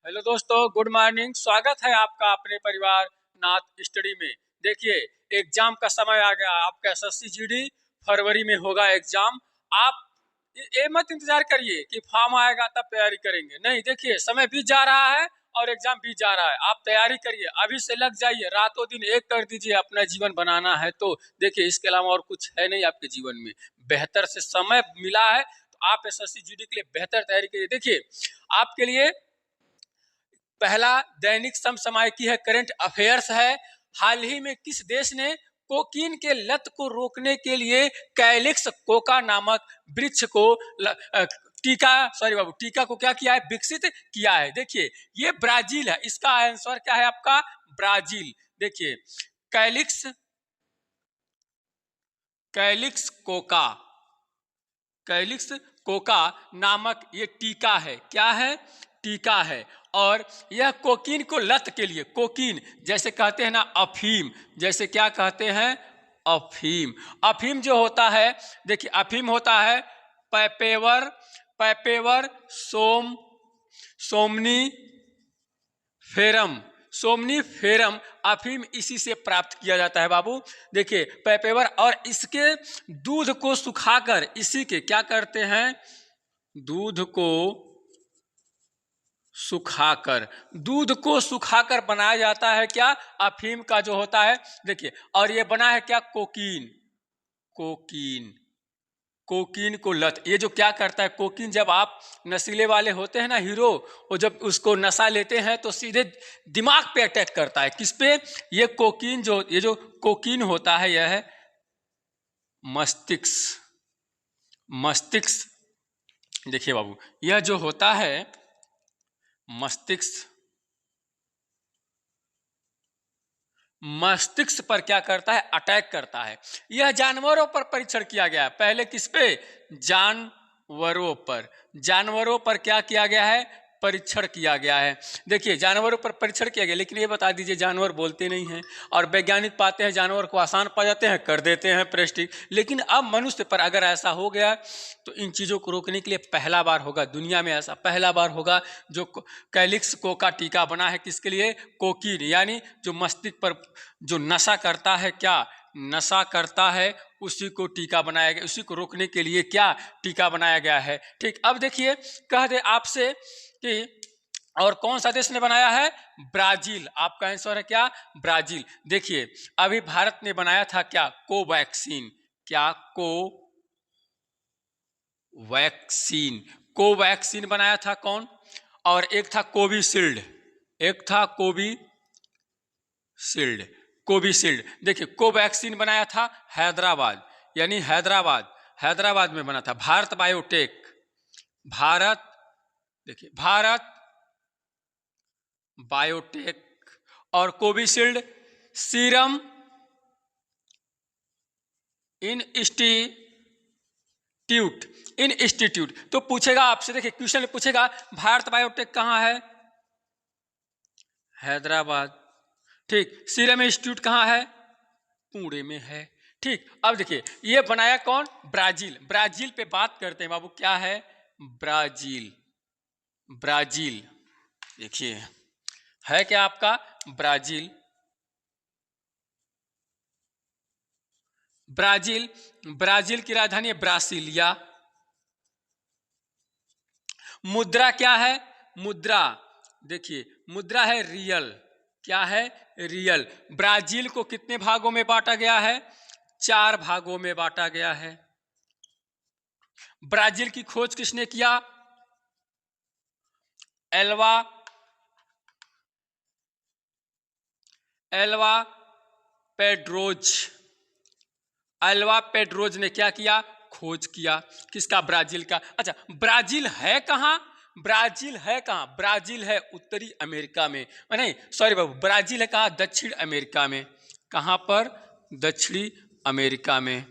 Hello दोस्तों, good morning. स्वागत है आपका अपने परिवार नाथ स्टडी में। देखिए, एग्जाम का समय आ गया। आपका एसएससी जीडी फरवरी में होगा एग्जाम। आप ये मत इंतजार करिए कि फॉर्म आएगा तब तैयारी करेंगे। नहीं, देखिए समय बीत जा रहा है और एग्जाम बीत जा रहा है। आप तैयारी करिए, अभी से लग जाइए, रातों दिन एक कर दीजिए। अपना जीवन बनाना है तो देखिए, इसके अलावा और कुछ है नहीं आपके जीवन में। बेहतर से समय मिला है तो आप एसएससी जीडी के लिए बेहतर तैयारी करिए। देखिए, आपके लिए पहला दैनिक समसामयिकी है, करंट अफेयर्स है। हाल ही में किस देश ने कोकीन के लत को रोकने के लिए कैलिक्स कोका नामक वृक्ष को टीका को क्या किया है? विकसित किया है। देखिए, ये ब्राजील है। इसका आंसर क्या है आपका? ब्राजील। देखिए, calyx calyx Coca calyx Coca नामक ये टीका है। क्या है? टीका है। और यह कोकीन को लत के लिए, कोकीन जैसे कहते हैं ना अफीम, जैसे क्या कहते हैं? अफीम। अफीम जो होता है, देखिए अफीम होता है पैपेवर सोमनी फेरम। सोमनीफेरम अफीम इसी से प्राप्त किया जाता है बाबू। देखिए, पैपेवर, और इसके दूध को सुखाकर, इसी के क्या करते हैं? दूध को सुखाकर बनाया जाता है क्या? अफीम का जो होता है। देखिए, और ये बना है क्या? कोकीन को लत। ये जो क्या करता है कोकीन, जब आप नशीले वाले होते हैं ना हीरो, वो जब उसको नशा लेते हैं तो सीधे दिमाग पे अटैक करता है। किस पे? ये जो कोकीन होता है, यह है मस्तिष्क। देखिए बाबू, यह जो होता है मस्तिष्क पर क्या करता है? अटैक करता है। यह जानवरों पर परीक्षण किया गया है। पहले किस पे? जानवरों पर क्या किया गया है? परीक्षण किया गया है। देखिए, जानवरों पर परीक्षण किया गया, लेकिन ये बता दीजिए जानवर बोलते नहीं हैं और वैज्ञानिक पाते हैं जानवर को आसान पा जाते हैं, कर देते हैं प्रेस्टिक। लेकिन अब मनुष्य पर अगर ऐसा हो गया तो इन चीज़ों को रोकने के लिए पहला बार होगा दुनिया में, ऐसा पहला बार होगा जो कैलिक्स कोका टीका बना है। किसके लिए? कोकीन, यानी जो मस्तिष्क पर जो नशा करता है, क्या नशा करता है, उसी को टीका बनाया गया। उसी को रोकने के लिए क्या टीका बनाया गया है। ठीक, अब देखिए, कह दे आपसे कि और कौन सा देश ने बनाया है? ब्राजील। आपका आंसर है क्या? ब्राजील। देखिए, अभी भारत ने बनाया था क्या? कोवैक्सीन। क्या? कोवैक्सीन बनाया था। कौन? और एक था कोविशील्ड। देखिए, कोवैक्सीन बनाया था हैदराबाद, यानी हैदराबाद में बना था। भारत बायोटेक और कोविशील्ड सीरम इंस्टीट्यूट। तो पूछेगा आपसे, देखिए क्वेश्चन में पूछेगा भारत बायोटेक कहाँ है? हैदराबाद। ठीक, सीरम इंस्टीट्यूट कहाँ है? पुणे में है। ठीक, अब देखिए, ये बनाया कौन? ब्राजील पे बात करते हैं बाबू। क्या है? ब्राजील। देखिए, है क्या आपका? ब्राजील की राजधानी है ब्रासिलिया। मुद्रा क्या है? देखिए, मुद्रा है रियल। क्या है? रियल। ब्राजील को कितने भागों में बांटा गया है? 4 भागों में बांटा गया है। ब्राजील की खोज किसने किया? एल्वा पेड्रोज ने क्या किया? खोज किया। किसका? ब्राजील का। अच्छा, ब्राजील है कहाँ? ब्राजील है उत्तरी अमेरिका में। नहीं, सॉरी बाबू, ब्राजील है कहाँ? दक्षिण अमेरिका में। कहाँ पर? दक्षिणी अमेरिका में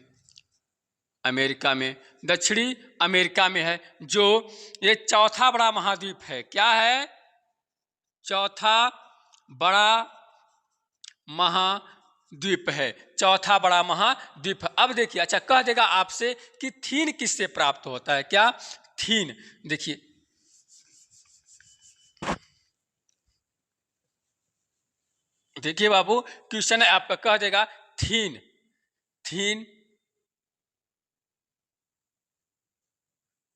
दक्षिणी अमेरिका में है। जो ये चौथा बड़ा महाद्वीप है। क्या है? चौथा बड़ा महाद्वीप है। चौथा बड़ा महाद्वीप। अब देखिए, अच्छा कह देगा आपसे कि थीन किससे प्राप्त होता है? क्या? थीन। देखिए, देखिए बाबू, क्वेश्चन है आपका, कह देगा थीन। थीन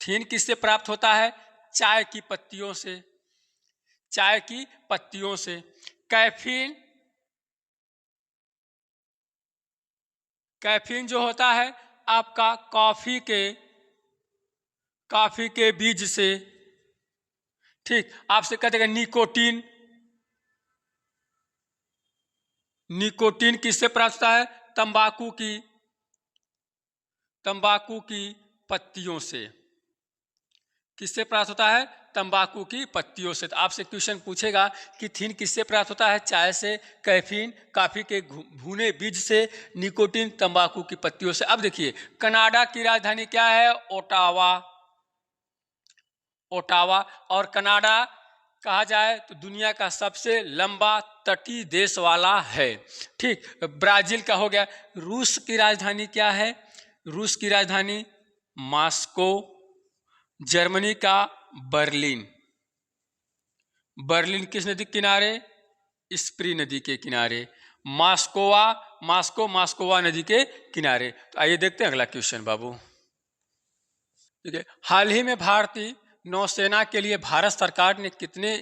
थीन किससे प्राप्त होता है? चाय की पत्तियों से। चाय की पत्तियों से। कैफीन, कैफीन जो होता है आपका कॉफी के बीज से। ठीक, आपसे कह देगा निकोटीन। निकोटीन किससे प्राप्त होता है? तंबाकू की पत्तियों से। किससे प्राप्त होता है? तंबाकू की पत्तियों से। तो आपसे क्वेश्चन पूछेगा कि थीन किससे प्राप्त होता है? चाय से। कैफीन कॉफी के भुने बीज से। निकोटीन तंबाकू की पत्तियों से। अब देखिए, कनाडा की राजधानी क्या है? ओटावा। ओटावा। और कनाडा कहा जाए तो दुनिया का सबसे लंबा तटीय देश वाला है। ठीक, ब्राजील का हो गया। रूस की राजधानी क्या है? रूस की राजधानी मॉस्को। जर्मनी का बर्लिन। बर्लिन किस नदी के किनारे? स्प्री नदी के किनारे। मास्कोवा नदी के किनारे। तो आइए देखते हैं अगला क्वेश्चन बाबू। ठीक है, हाल ही में भारतीय नौसेना के लिए भारत सरकार ने कितने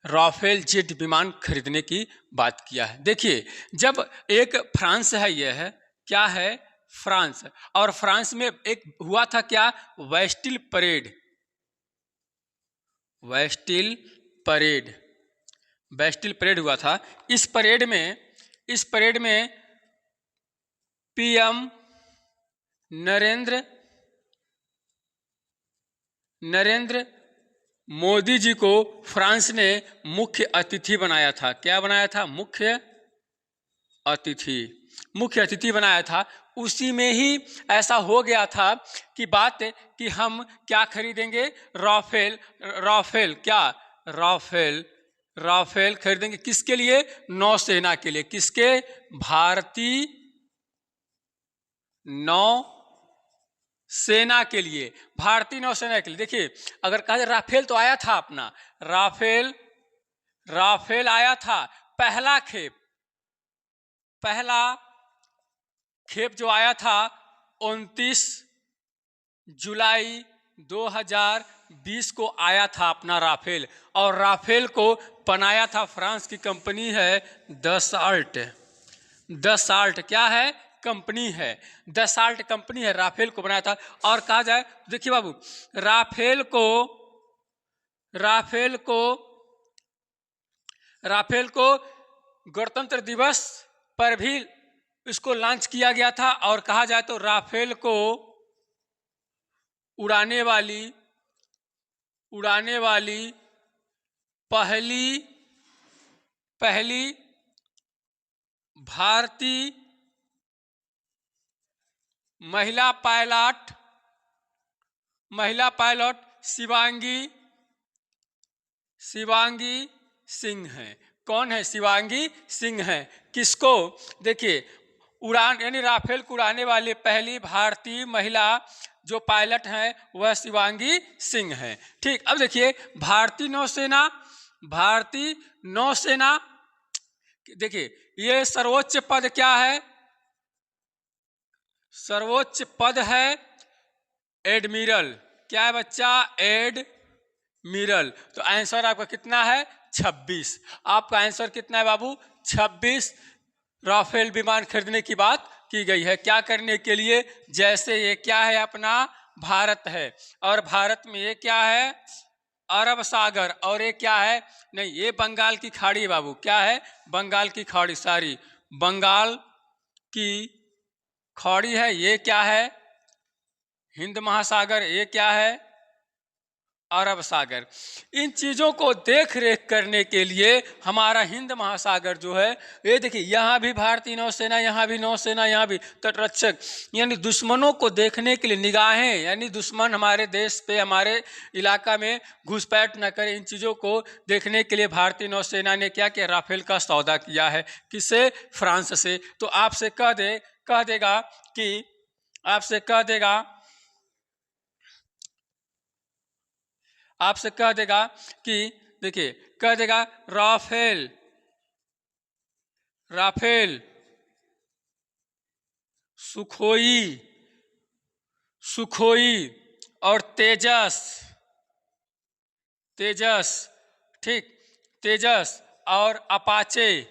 राफेल जेट विमान खरीदने की बात किया है? देखिए, जब एक फ्रांस है, यह है क्या है? फ्रांस। और फ्रांस में एक हुआ था क्या? वेस्टिल परेड। वेस्टिल परेड। वेस्टिल परेड हुआ था। इस परेड में पीएम नरेंद्र मोदी जी को फ्रांस ने मुख्य अतिथि बनाया था। क्या बनाया था? मुख्य अतिथि बनाया था। उसी में ही ऐसा हो गया था कि हम क्या खरीदेंगे? राफेल। राफेल खरीदेंगे। किसके लिए? नौसेना के लिए। किसके? भारतीय नौसेना के लिए। भारतीय नौसेना के लिए। देखिए, अगर कहा जाए राफेल तो आया था अपना, राफेल आया था। पहला खेप जो आया था 29 जुलाई 2020 को आया था अपना राफेल। और राफेल को बनाया था फ्रांस की कंपनी है दसाल्ट। दसाल्ट क्या है? कंपनी है। दसाल्ट कंपनी है, राफेल को बनाया था। और कहा जाए, देखिए बाबू, राफेल को गणतंत्र दिवस पर भी इसको लॉन्च किया गया था। और कहा जाए तो राफेल को उड़ाने वाली पहली भारतीय महिला पायलट शिवांगी सिंह है। कौन है? शिवांगी सिंह है। किसको? देखिए, उड़ान यानी राफेल को उड़ाने वाली पहली भारतीय महिला जो पायलट हैं वह शिवांगी सिंह है। ठीक, अब देखिए, भारतीय नौसेना देखिए, ये सर्वोच्च पद क्या है? सर्वोच्च पद है एडमिरल। क्या है बच्चा? एडमिरल। तो आंसर आपका कितना है? 26। आपका आंसर कितना है बाबू? 26। राफेल विमान खरीदने की बात की गई है। क्या करने के लिए? जैसे ये क्या है अपना भारत है, और भारत में ये क्या है? अरब सागर। और ये क्या है? नहीं, ये बंगाल की खाड़ी है बाबू। क्या है? बंगाल की खाड़ी। सारी बंगाल की खाड़ी है। ये क्या है? हिंद महासागर। ये क्या है? अरब सागर। इन चीज़ों को देख रेख करने के लिए हमारा हिंद महासागर जो है, ये देखिए, यहाँ भी भारतीय नौसेना, यहाँ भी नौसेना, यहाँ भी तटरक्षक, यानी दुश्मनों को देखने के लिए निगाहें, यानी दुश्मन हमारे देश पे, हमारे इलाका में घुसपैठ न करे, इन चीज़ों को देखने के लिए भारतीय नौसेना ने क्या किया? राफेल का सौदा किया है। किससे? फ्रांस से। तो आपसे कह देगा कि देखिए, कह देगा राफेल, सुखोई, सुखोई और तेजस, तेजस, ठीक, तेजस और अपाचे,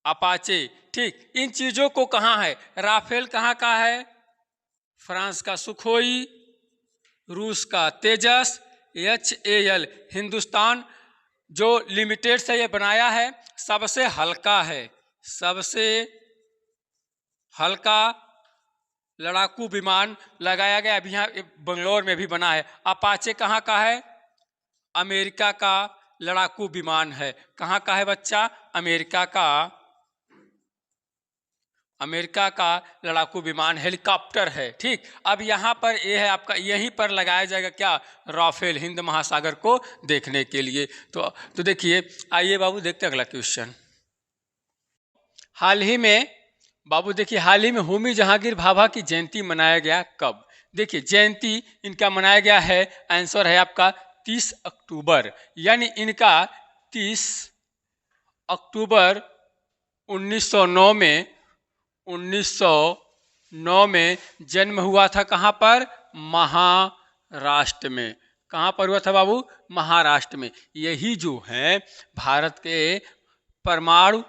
अपाचे, ठीक। इन चीजों को कहाँ है, राफेल कहाँ का है, फ्रांस का, सुखोई रूस का, तेजस HAL हिंदुस्तान जो लिमिटेड से ये बनाया है, सबसे हल्का है, सबसे हल्का लड़ाकू विमान लगाया गया। अभी यहाँ बंगलोर में भी बना है। अपाचे कहाँ का है, अमेरिका का लड़ाकू विमान है। कहाँ का है बच्चा, अमेरिका का, अमेरिका का लड़ाकू विमान, हेलीकॉप्टर है, ठीक। अब यहाँ पर ये है आपका, यहीं पर लगाया जाएगा क्या, राफेल, हिंद महासागर को देखने के लिए। तो देखिए, आइए बाबू देखते हैं अगला क्वेश्चन। हाल ही में बाबू देखिए, हाल ही में होमी जहांगीर भाभा की जयंती मनाया गया कब। देखिए जयंती इनका मनाया गया है, आंसर है आपका 30 अक्टूबर, यानी इनका 30 अक्टूबर 1909 में 1909 में जन्म हुआ था। कहाँ पर, महाराष्ट्र में। कहाँ पर हुआ था बाबू, महाराष्ट्र में। यही जो है भारत के परमाणु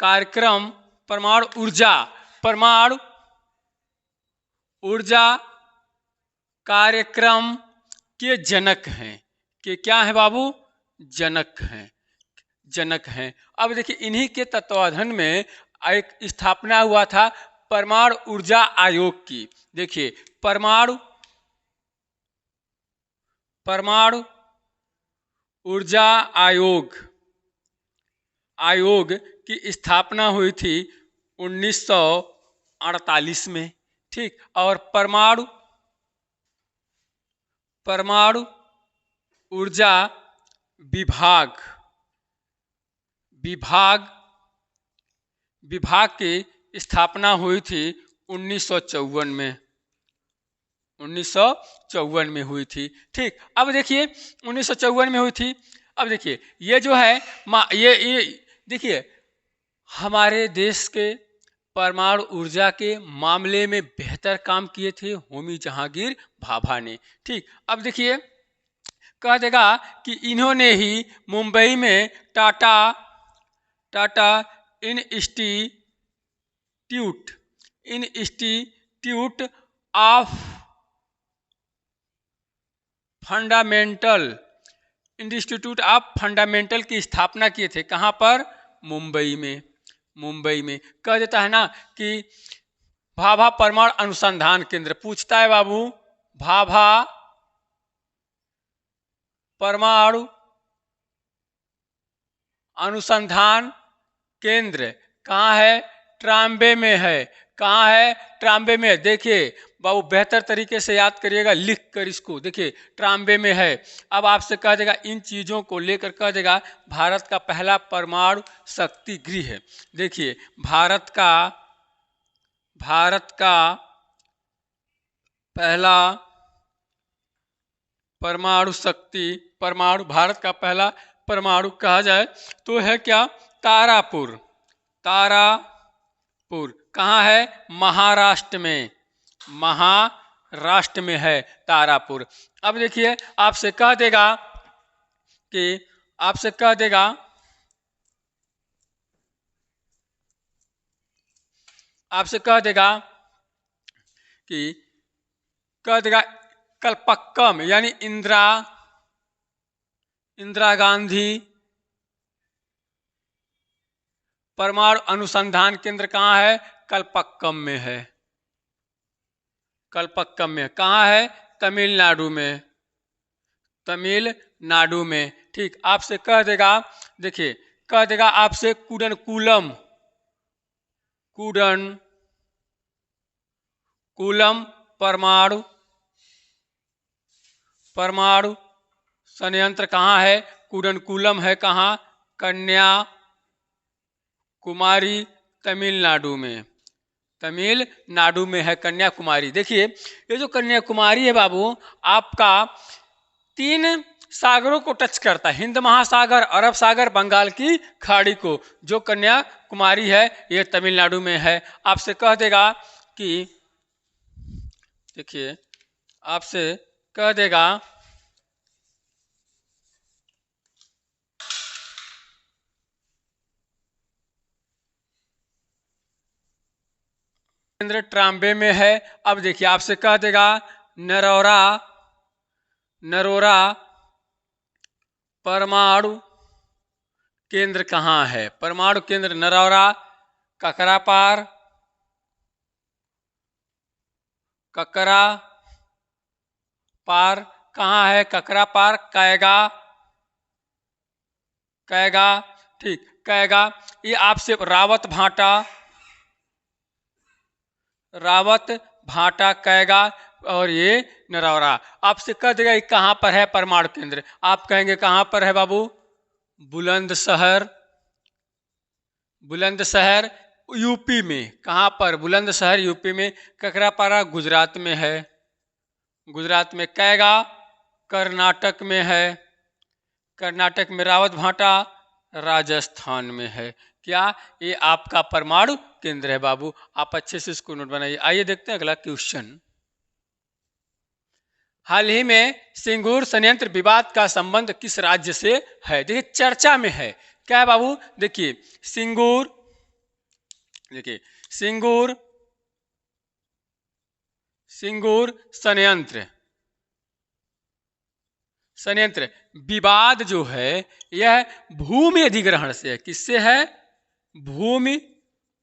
कार्यक्रम, परमाणु ऊर्जा कार्यक्रम के जनक हैं। कि क्या है बाबू, जनक हैं, जनक हैं। अब देखिए, इन्हीं के तत्वावधान में एक स्थापना हुआ था परमाणु ऊर्जा आयोग की। देखिए, परमाणु ऊर्जा आयोग की स्थापना हुई थी 1948 में, ठीक। और परमाणु ऊर्जा विभाग की स्थापना हुई थी 1954 में, 1954 में हुई थी, ठीक। अब देखिए 1954 में हुई थी। अब देखिए ये जो है ये देखिए, हमारे देश के परमाणु ऊर्जा के मामले में बेहतर काम किए थे होमी जहांगीर भाभा ने, ठीक। अब देखिए कह देगा कि इन्होंने ही मुंबई में टाटा इंस्टीट्यूट ऑफ फंडामेंटल की स्थापना किए थे। कहाँ पर, मुंबई में। कह देता है ना कि भाभा परमाणु अनुसंधान केंद्र, पूछता है बाबू, भाभा परमाणु अनुसंधान केंद्र कहाँ है, ट्राम्बे में है। कहाँ है, ट्राम्बे में। देखिए बाबू बेहतर तरीके से याद करिएगा, लिख कर इसको, देखिए ट्राम्बे में है। अब आपसे कह देगा, इन चीज़ों को लेकर कह देगा भारत का पहला परमाणु शक्ति गृह है। देखिए भारत का पहला भारत का पहला परमाणु कहा जाए तो है क्या, तारापुर। कहाँ है, महाराष्ट्र में है तारापुर। अब देखिए आपसे कह देगा कि कलपक्कम, यानी इंदिरा गांधी परमाणु अनुसंधान केंद्र कहाँ है, कलपक्कम में है। कहाँ है, तमिलनाडु में, ठीक। आपसे कह देगा, देखिए कह देगा आपसे कुडनकुलम परमाणु संयंत्र कहाँ है, कुडनकुलम है। कहाँ, कन्याकुमारी, तमिलनाडु में है कन्याकुमारी। देखिए ये जो कन्याकुमारी है बाबू, आपका 3 सागरों को टच करता है, हिंद महासागर, अरब सागर, बंगाल की खाड़ी को। जो कन्याकुमारी है ये तमिलनाडु में है। आपसे कह देगा कि देखिए, आपसे कह देगा केंद्र ट्राम्बे में है। अब देखिए, आपसे कह देगा नरोरा, नरोरा परमाणु केंद्र कहाँ है? परमाणु केंद्र नरोरा, ककरापार, ककरा पार कहाँ है? ककरा पार, कैगा, कैगा, ठीक, कैगा। ये आपसे रावत भाटा, रावत भाटा, कैगा, और ये नरौरा। आपसे कह देगा ये कहाँ पर है परमाणु केंद्र। आप कहेंगे कहाँ पर है बाबू? बुलंदशहर, बुलंदशहर यूपी में। कहाँ पर? बुलंदशहर यूपी में। ककरापारा गुजरात में है, गुजरात में। कैगा कर्नाटक में है, कर्नाटक में। रावत भाटा राजस्थान में है। क्या? ये आपका परमाणु केंद्र है बाबू। आप अच्छे से इसको नोट बनाइए। आइए देखते हैं अगला क्वेश्चन। हाल ही में सिंगूर संयंत्र विवाद का संबंध किस राज्य से है? देखिए चर्चा में है। क्या है बाबू? देखिए सिंगूर, देखिए सिंगूर, सिंगूर संयंत्र, संयंत्र विवाद जो है यह भूमि अधिग्रहण से है। किससे है? भूमि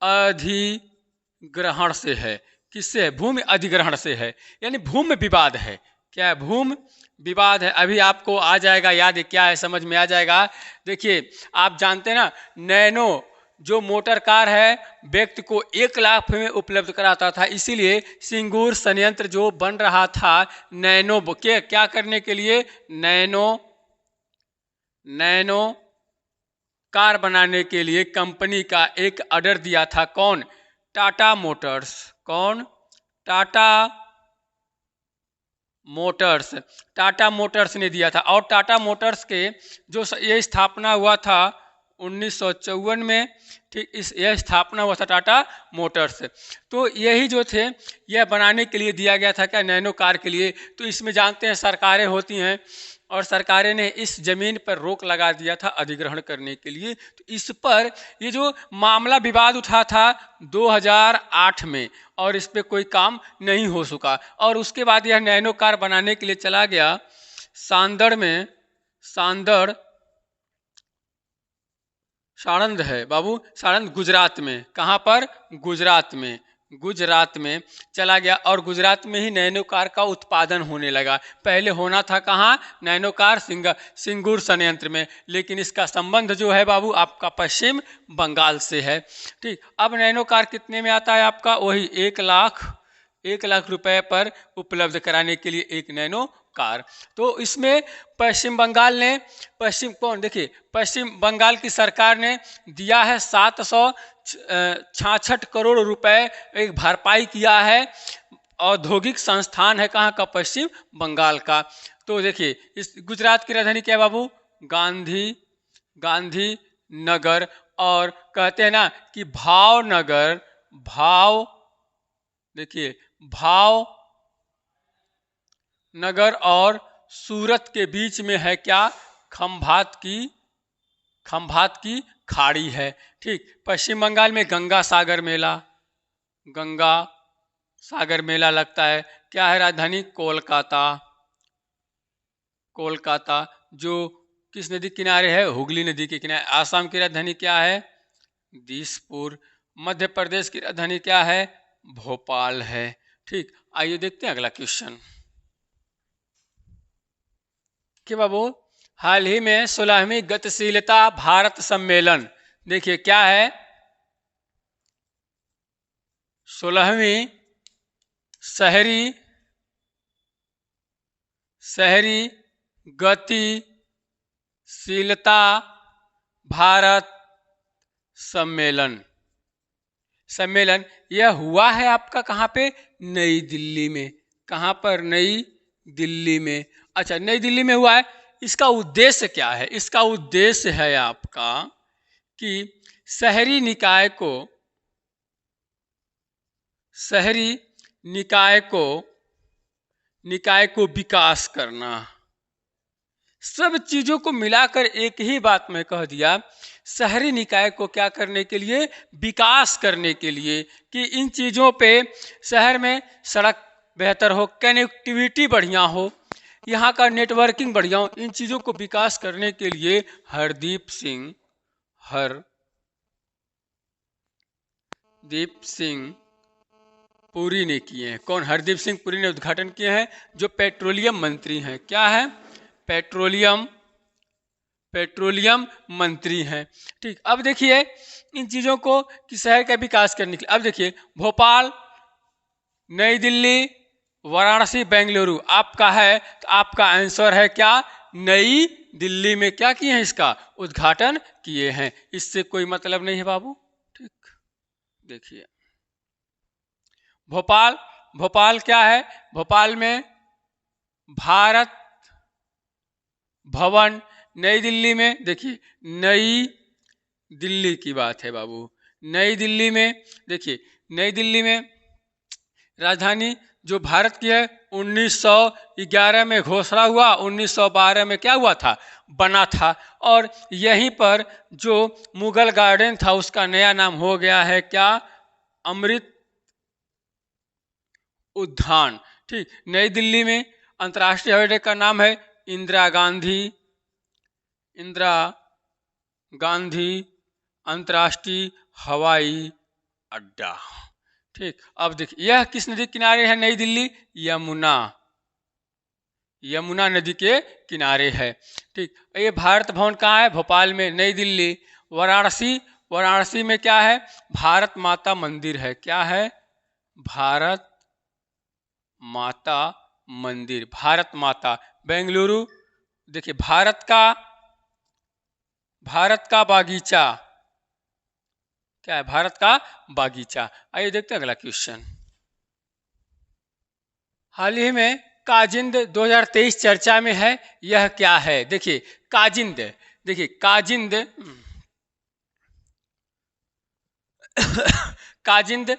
अधिग्रहण से है। किससे है? भूमि अधिग्रहण से है, यानी भूमि विवाद है। क्या है? भूमि विवाद है। अभी आपको आ जाएगा याद, क्या है समझ में आ जाएगा। देखिए आप जानते हैं ना, नैनो जो मोटर कार है व्यक्ति को 1 लाख में उपलब्ध कराता था, इसीलिए सिंगूर संयंत्र जो बन रहा था नैनो के क्या करने के लिए? नैनो, नैनो कार बनाने के लिए कंपनी का एक ऑर्डर दिया था। कौन? टाटा मोटर्स। कौन? टाटा मोटर्स, टाटा मोटर्स ने दिया था। और टाटा मोटर्स के जो ये स्थापना हुआ था 1954 में, ठीक, इस यह स्थापना हुआ था टाटा मोटर्स। तो यही जो थे यह बनाने के लिए दिया गया था। क्या? नैनो कार के लिए। तो इसमें जानते हैं सरकारें होती हैं, और सरकारें ने इस जमीन पर रोक लगा दिया था अधिग्रहण करने के लिए। तो इस पर ये जो मामला विवाद उठा था 2008 में, और इस पर कोई काम नहीं हो सका। और उसके बाद यह नैनो कार बनाने के लिए चला गया सांदड़ में, सांदड़, साणंद है बाबू, साणंद गुजरात में। कहाँ पर? गुजरात में, गुजरात में चला गया। और गुजरात में ही नैनो कार का उत्पादन होने लगा। पहले होना था कहाँ? नैनो कार सिंगूर संयंत्र में। लेकिन इसका संबंध जो है बाबू आपका पश्चिम बंगाल से है। ठीक, अब नैनो कार कितने में आता है आपका? वही 1 लाख रुपए पर उपलब्ध कराने के लिए एक नैनो कार। तो इसमें पश्चिम बंगाल ने, पश्चिम कौन? देखिए पश्चिम बंगाल की सरकार ने दिया है 766 करोड़ रुपए एक भरपाई किया है। औद्योगिक संस्थान है कहाँ का? पश्चिम बंगाल का। तो देखिए इस गुजरात की राजधानी क्या है बाबू? गांधी, गांधी नगर। और कहते हैं ना कि भावनगर, भाव, देखिए भाव नगर और सूरत के बीच में है क्या? खंभात की, खंभात की खाड़ी है। ठीक, पश्चिम बंगाल में गंगा सागर मेला, गंगा सागर मेला लगता है। क्या है राजधानी? कोलकाता, कोलकाता जो किस नदी किनारे है? हुगली नदी के किनारे। आसाम की राजधानी क्या है? दिसपुर। मध्य प्रदेश की राजधानी क्या है? भोपाल है। ठीक, आइए देखते हैं अगला क्वेश्चन। कि बाबू हाल ही में 16वीं गतिशीलता भारत सम्मेलन, देखिए क्या है? 16वीं शहरी, शहरी गतिशीलता भारत सम्मेलन, सम्मेलन यह हुआ है आपका कहाँ पे? नई दिल्ली में। कहाँ पर? नई दिल्ली में। अच्छा, नई दिल्ली में हुआ है। इसका उद्देश्य क्या है? इसका उद्देश्य है आपका कि शहरी निकाय को शहरी निकाय को विकास करना। सब चीजों को मिलाकर एक ही बात में कह दिया, शहरी निकाय को क्या करने के लिए? विकास करने के लिए, कि इन चीजों पे शहर में सड़क बेहतर हो, कनेक्टिविटी बढ़िया हो, यहाँ का नेटवर्किंग बढ़िया हो। इन चीजों को विकास करने के लिए हरदीप सिंह पुरी ने किए हैं। कौन? हरदीप सिंह पुरी ने उद्घाटन किए हैं, जो पेट्रोलियम मंत्री हैं। क्या है? पेट्रोलियम मंत्री हैं। ठीक, अब देखिए इन चीजों को कि शहर का विकास करने के लिए, अब देखिए भोपाल, नई दिल्ली, वाराणसी, बेंगलुरु आपका है, तो आपका आंसर है क्या? नई दिल्ली में क्या किए हैं? इसका उद्घाटन किए हैं। इससे कोई मतलब नहीं है बाबू। ठीक, देखिए भोपाल क्या है? भोपाल में भारत भवन। नई दिल्ली में, देखिए नई दिल्ली की बात है बाबू। नई दिल्ली में देखिए, नई दिल्ली में राजधानी जो भारत की है 1911 में घोषणा हुआ, 1912 में क्या हुआ था? बना था। और यहीं पर जो मुगल गार्डन था उसका नया नाम हो गया है क्या? अमृत उद्यान। ठीक, नई दिल्ली में अंतर्राष्ट्रीय हवाई अड्डे का नाम है इंदिरा गांधी अंतर्राष्ट्रीय हवाई अड्डा। ठीक, अब देखिए यह किस नदी के किनारे है? नई दिल्ली यमुना नदी के किनारे है। ठीक, ये भारत भवन कहाँ है? भोपाल में। नई दिल्ली, वाराणसी में क्या है? भारत माता मंदिर है। क्या है? भारत माता मंदिर, भारत माता। बेंगलुरु देखिए भारत का बागीचा। क्या है? भारत का बागीचा। आइए देखते हैं अगला क्वेश्चन। हाल ही में काजिंद 2023 चर्चा में है, यह क्या है? देखिए काजिंद काजिंद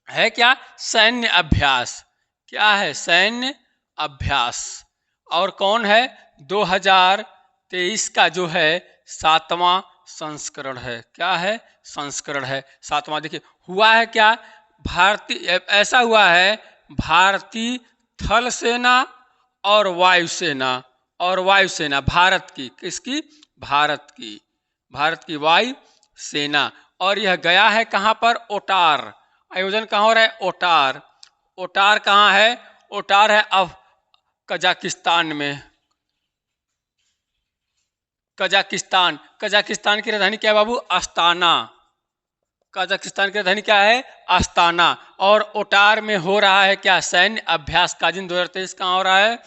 है क्या? सैन्य अभ्यास। क्या है? सैन्य अभ्यास। और कौन है? 2023 का जो है 7वां संस्करण है। क्या है? संस्करण है 7वां। देखिए हुआ है क्या? ऐसा हुआ है, भारतीय थल सेना और वायुसेना भारत की, किसकी? भारत की वायु सेना। और यह गया है कहाँ पर? ओटार। आयोजन कहाँ हो रहा है? ओटार कहाँ है? ओटार है अब कजाकिस्तान में। कजाकिस्तान की राजधानी क्या है बाबू? अस्ताना। कजाकिस्तान की राजधानी क्या है? अस्ताना। और ओटार में हो रहा है क्या? सैन्य अभ्यास। काजिन 2023 कहाँ हो रहा है?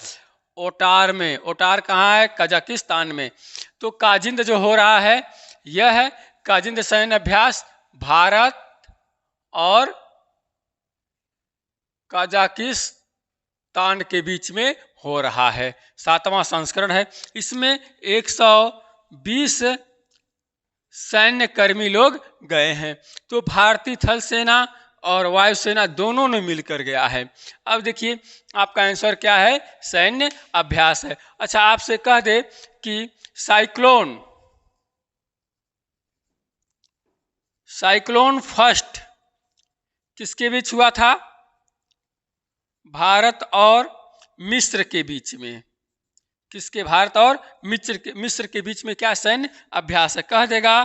ओटार में। ओटार कहाँ है? कजाकिस्तान में। तो काजिंद जो हो रहा है यह है काजिंद सैन्य अभ्यास, भारत और कजाकिस्तान के बीच में हो रहा है। 7वां संस्करण है। इसमें 120 सैन्य कर्मी लोग गए हैं। तो भारतीय थल सेना और वायुसेना दोनों ने मिलकर गया है। अब देखिए आपका आंसर क्या है? सैन्य अभ्यास है। अच्छा, आपसे कह दे कि साइक्लोन फर्स्ट किसके बीच हुआ था? भारत और मिस्र के बीच में। किसके? भारत और मिस्र के बीच में क्या सैन्य अभ्यास है? कह देगा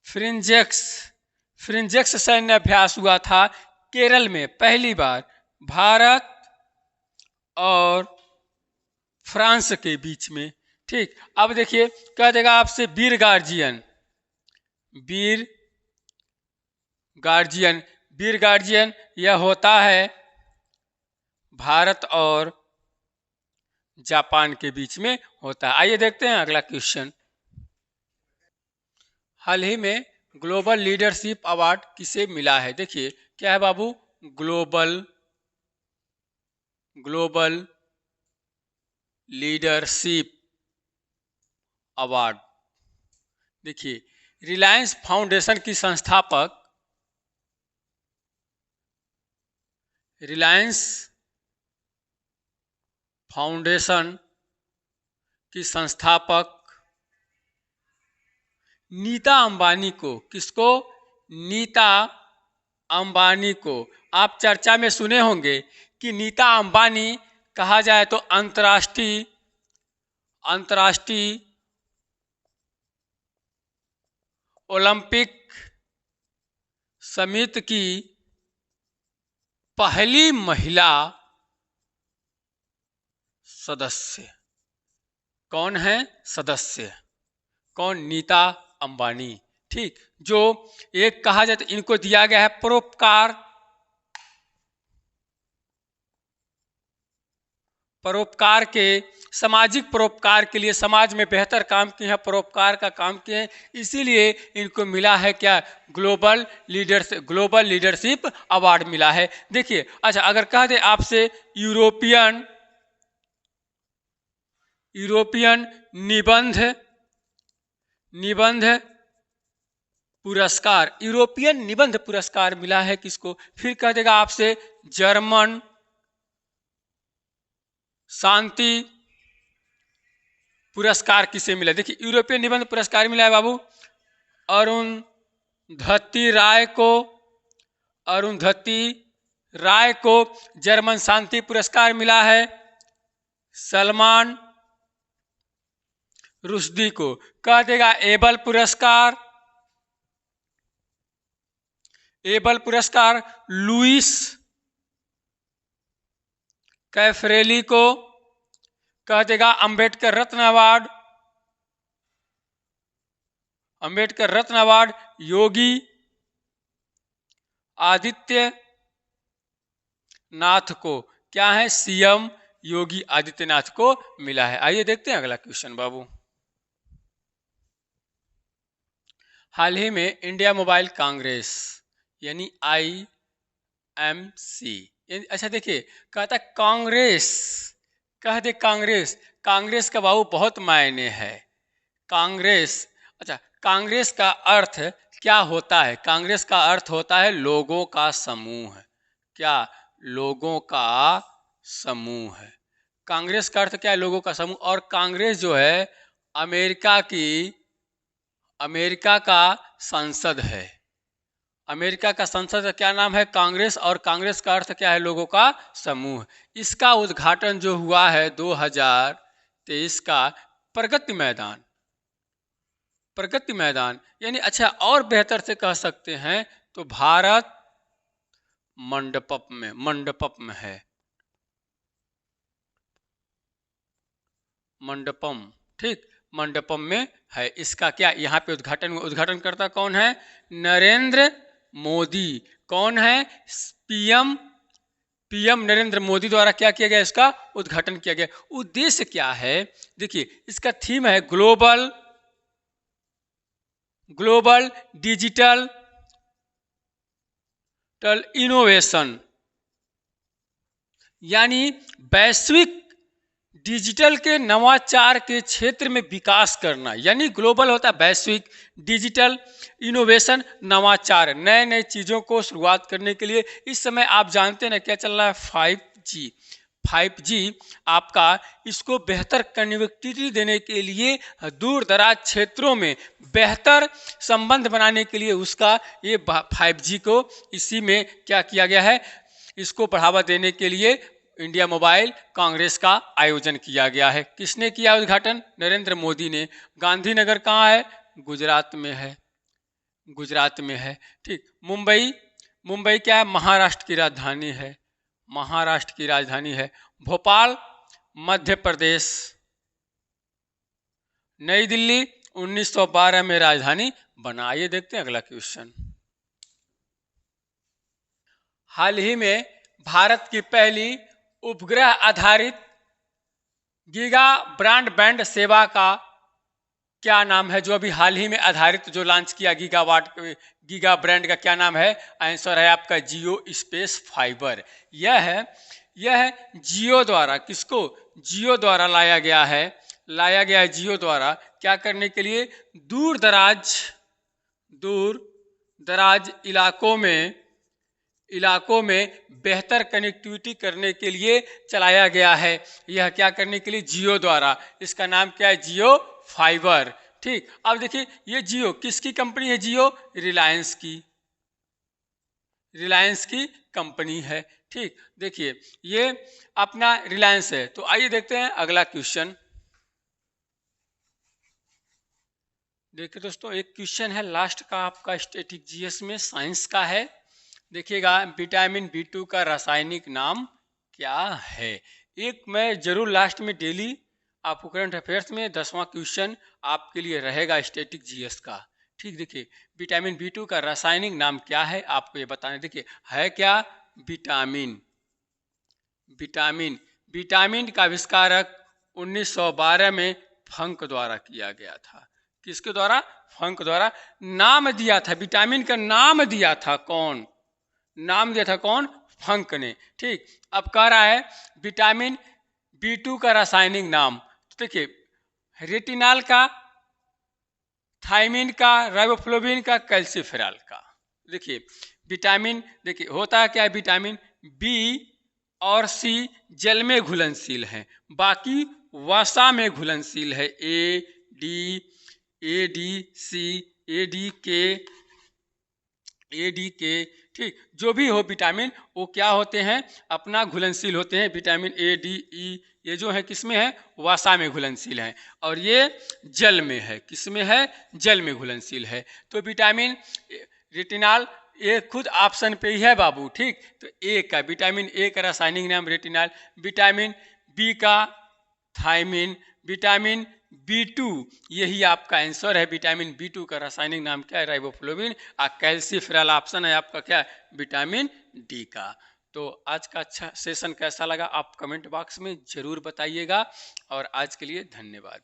फ्रिंजेक्स सैन्य अभ्यास हुआ था केरल में पहली बार, भारत और फ्रांस के बीच में। ठीक, अब देखिए कह देगा आपसे वीर गार्जियन यह होता है भारत और जापान के बीच में होता है। आइए देखते हैं अगला क्वेश्चन। हाल ही में ग्लोबल लीडरशिप अवार्ड किसे मिला है? देखिए क्या है बाबू? Global leadership award. देखिए, रिलायंस फाउंडेशन की संस्थापक, रिलायंस फाउंडेशन की संस्थापक नीता अंबानी को, किसको? नीता अंबानी को। आप चर्चा में सुने होंगे कि नीता अंबानी कहा जाए तो अंतर्राष्ट्रीय ओलंपिक समिति की पहली महिला सदस्य। कौन है सदस्य? कौन? नीता अंबानी। ठीक, जो एक कहा जाए तो इनको दिया गया है परोपकार के, सामाजिक परोपकार के लिए, समाज में बेहतर काम किए हैं, परोपकार का काम किए हैं, इसीलिए इनको मिला है क्या? ग्लोबल लीडरशिप अवार्ड मिला है। देखिए, अच्छा अगर कह दे आपसे यूरोपियन निबंध पुरस्कार, यूरोपियन निबंध पुरस्कार मिला है किसको? फिर कह देगा आपसे जर्मन शांति पुरस्कार किसे मिला? देखिए, यूरोपियन निबंध पुरस्कार मिला है बाबू अरुंधति राय को जर्मन शांति पुरस्कार मिला है। सलमान रुश्दी को कह देगा एबल पुरस्कार लुइस कैफरेली को कह देगा अंबेडकर रत्न अवार्ड योगी आदित्यनाथ को, क्या है? सीएम योगी आदित्यनाथ को मिला है। आइए देखते हैं अगला क्वेश्चन बाबू। हाल ही में इंडिया मोबाइल कांग्रेस यानी IMC, अच्छा देखिए, कहता कांग्रेस, कह दे कांग्रेस का बाबू बहुत मायने है। कांग्रेस, अच्छा कांग्रेस का अर्थ क्या होता है? कांग्रेस का अर्थ होता है लोगों का समूह। क्या? लोगों का समूह है। कांग्रेस का अर्थ क्या है? लोगों का समूह। और कांग्रेस जो है अमेरिका का संसद है। अमेरिका का संसद का क्या नाम है? कांग्रेस। और कांग्रेस का अर्थ क्या है? लोगों का समूह। इसका उद्घाटन जो हुआ है 2023 का प्रगति मैदान यानी, अच्छा और बेहतर से कह सकते हैं तो भारत मंडपम है। मंडपम, ठीक, मंडपम में है। इसका क्या यहाँ पे उद्घाटन करता कौन है? नरेंद्र मोदी। कौन है? पीएम नरेंद्र मोदी द्वारा क्या किया गया? इसका उद्घाटन किया गया। उद्देश्य क्या है? देखिए, इसका थीम है ग्लोबल डिजिटल इनोवेशन, यानी वैश्विक डिजिटल के नवाचार के क्षेत्र में विकास करना। यानी ग्लोबल होता है वैश्विक, डिजिटल इनोवेशन नवाचार, नए नए चीज़ों को शुरुआत करने के लिए। इस समय आप जानते हैं ना क्या चल रहा है? 5G आपका, इसको बेहतर कनेक्टिविटी देने के लिए, दूर दराज क्षेत्रों में बेहतर संबंध बनाने के लिए उसका ये 5G को इसी में क्या किया गया है? इसको बढ़ावा देने के लिए इंडिया मोबाइल कांग्रेस का आयोजन किया गया है। किसने किया उद्घाटन? नरेंद्र मोदी ने। गांधीनगर कहाँ है? गुजरात में है। ठीक, मुंबई क्या है? महाराष्ट्र की राजधानी है। भोपाल मध्य प्रदेश। नई दिल्ली 1912 में राजधानी बना। ये देखते हैं अगला क्वेश्चन। हाल ही में भारत की पहली उपग्रह आधारित गीगा ब्रॉडबैंड सेवा का क्या नाम है? जो अभी हाल ही में आधारित जो लॉन्च किया गीगा ब्रांड का क्या नाम है? आंसर है आपका जियो स्पेस फाइबर। यह है यह है जियो द्वारा, किसको, जियो द्वारा लाया गया है, लाया गया है जियो द्वारा, क्या करने के लिए, दूर दराज इलाकों में बेहतर कनेक्टिविटी करने के लिए चलाया गया है। यह क्या करने के लिए, जियो द्वारा, इसका नाम क्या है, जियो फाइबर। ठीक, अब देखिए ये जियो किसकी कंपनी है, जियो रिलायंस की कंपनी है। ठीक, देखिए ये अपना रिलायंस है। तो आइए देखते हैं अगला क्वेश्चन। देखिए दोस्तों, एक क्वेश्चन है लास्ट का आपका स्टैटिक जीएस में, साइंस का है। देखिएगा, विटामिन B2 का रासायनिक नाम क्या है। एक मैं जरूर लास्ट में डेली आपको करंट अफेयर्स में 10वां क्वेश्चन आपके लिए रहेगा स्टैटिक जीएस का। ठीक, देखिए विटामिन B2 का रासायनिक नाम क्या है आपको ये बताना। देखिए है क्या, विटामिन का आविष्कारक 1912 में फंक द्वारा किया गया था। किसके द्वारा, फंक द्वारा। नाम दिया था, विटामिन का नाम दिया था कौन, फंक ने। ठीक, अब कह रहा है विटामिन B2 का रासायनिक नाम। तो देखिए रेटिनॉल का, थायमिन का, राइबोफ्लोविन का, कैल्सिफेरॉल का। देखिए विटामिन, देखिए होता है क्या, विटामिन B और C जल में घुलनशील हैं, बाकी वसा में घुलनशील है, ADK। ठीक, जो भी हो विटामिन वो क्या होते हैं, अपना घुलनशील होते हैं। विटामिन ADE ये जो है किसमें है, वसा में घुलनशील है, और ये जल में है, किसमें है, जल में घुलनशील है। तो विटामिन रेटिनॉल ये खुद ऑप्शन पे ही है बाबू। ठीक, तो ए का, विटामिन A का रासायनिक नाम रेटिनॉल, विटामिन B का थायमिन, विटामिन B2 यही आपका आंसर है। विटामिन B2 का रासायनिक नाम क्या है, राइबोफ्लोविन। और कैल्सिफेरॉल ऑप्शन है आपका क्या है, विटामिन D का। तो आज का अच्छा सेशन कैसा लगा आप कमेंट बॉक्स में जरूर बताइएगा, और आज के लिए धन्यवाद।